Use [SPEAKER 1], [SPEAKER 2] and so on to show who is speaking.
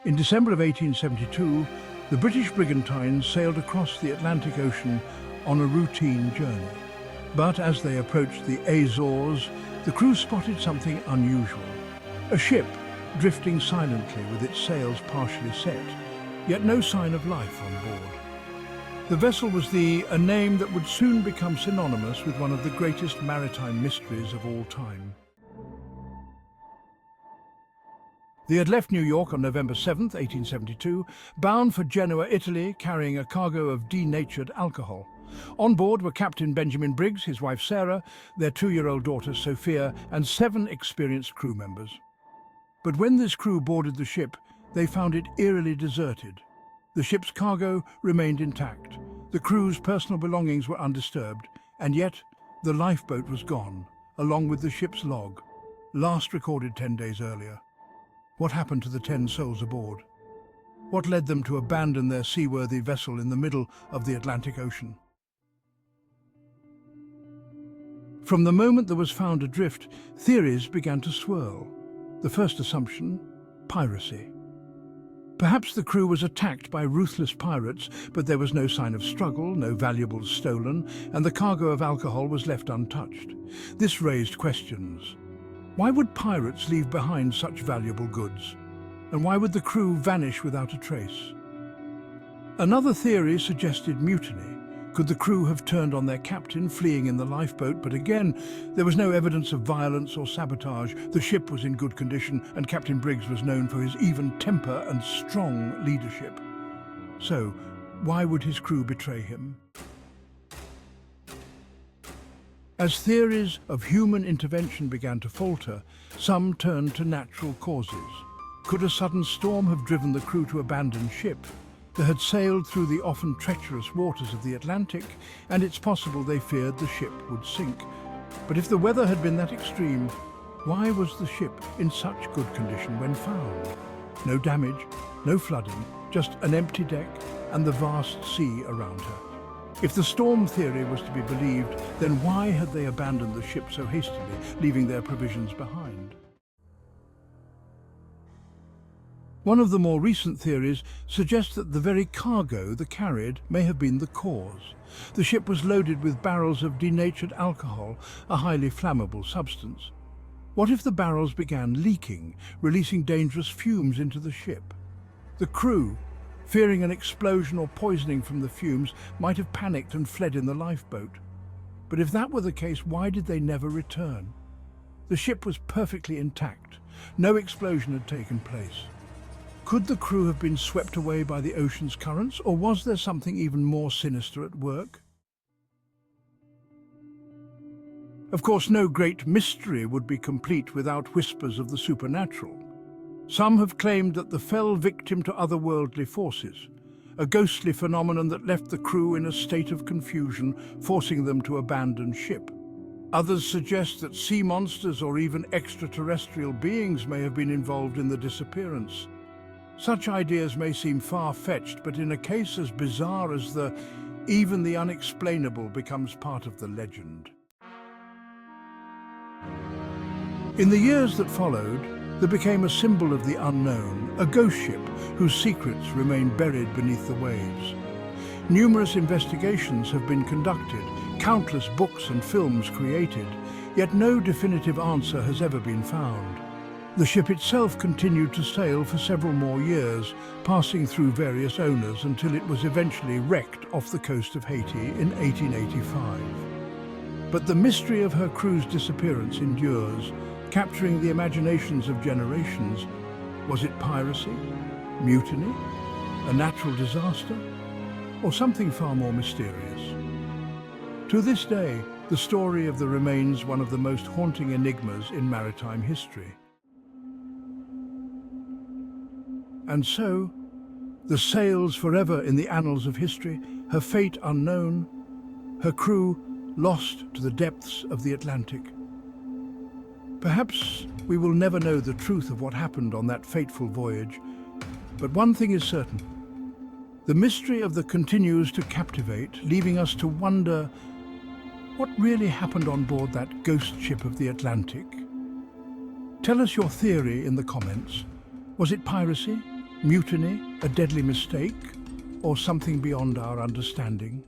[SPEAKER 1] In December of 1872, the British brigantines sailed across the Atlantic Ocean on a routine journey. But as they approached the Azores, the crew spotted something unusual. A ship drifting silently with its sails partially set, yet no sign of life on board. The vessel was a name that would soon become synonymous with one of the greatest maritime mysteries of all time. They had left New York on November 7th, 1872, bound for Genoa, Italy, carrying a cargo of denatured alcohol. On board were Captain Benjamin Briggs, his wife Sarah, their 2-year-old daughter Sophia, and 7 experienced crew members. But when this crew boarded the ship, they found it eerily deserted. The ship's cargo remained intact. The crew's personal belongings were undisturbed, and yet the lifeboat was gone, along with the ship's log, last recorded 10 days earlier. What happened to the 10 souls aboard? What led them to abandon their seaworthy vessel in the middle of the Atlantic Ocean? From the moment there was found adrift, theories began to swirl. The first assumption, piracy. Perhaps the crew was attacked by ruthless pirates, but there was no sign of struggle, no valuables stolen, and the cargo of alcohol was left untouched. This raised questions. Why would pirates leave behind such valuable goods? And why would the crew vanish without a trace? Another theory suggested mutiny. Could the crew have turned on their captain, fleeing in the lifeboat? But again, there was no evidence of violence or sabotage. The ship was in good condition, and Captain Briggs was known for his even temper and strong leadership. So, why would his crew betray him? As theories of human intervention began to falter, some turned to natural causes. Could a sudden storm have driven the crew to abandon ship? They had sailed through the often treacherous waters of the Atlantic, and it's possible they feared the ship would sink. But if the weather had been that extreme, why was the ship in such good condition when found? No damage, no flooding, just an empty deck and the vast sea around her. If the storm theory was to be believed, then why had they abandoned the ship so hastily, leaving their provisions behind? One of the more recent theories suggests that the very cargo they carried may have been the cause. The ship was loaded with barrels of denatured alcohol, a highly flammable substance. What if the barrels began leaking, releasing dangerous fumes into the ship? The crew, fearing an explosion or poisoning from the fumes, might have panicked and fled in the lifeboat. But if that were the case, why did they never return? The ship was perfectly intact. No explosion had taken place. Could the crew have been swept away by the ocean's currents, or was there something even more sinister at work? Of course, no great mystery would be complete without whispers of the supernatural. Some have claimed that the fell victim to otherworldly forces, a ghostly phenomenon that left the crew in a state of confusion, forcing them to abandon ship. Others suggest that sea monsters or even extraterrestrial beings may have been involved in the disappearance. Such ideas may seem far-fetched, but in a case as bizarre as even the unexplainable becomes part of the legend. In the years that followed, there became a symbol of the unknown, a ghost ship whose secrets remain buried beneath the waves. Numerous investigations have been conducted, countless books and films created, yet no definitive answer has ever been found. The ship itself continued to sail for several more years, passing through various owners until it was eventually wrecked off the coast of Haiti in 1885. But the mystery of her crew's disappearance endures, capturing the imaginations of generations. Was it piracy, mutiny, a natural disaster, or something far more mysterious? To this day, the story of the remains one of the most haunting enigmas in maritime history. And so, the sails forever in the annals of history, her fate unknown, her crew lost to the depths of the Atlantic. Perhaps we will never know the truth of what happened on that fateful voyage, but one thing is certain. The mystery of the continues to captivate, leaving us to wonder what really happened on board that ghost ship of the Atlantic. Tell us your theory in the comments. Was it piracy, Mutiny, a deadly mistake, or something beyond our understanding?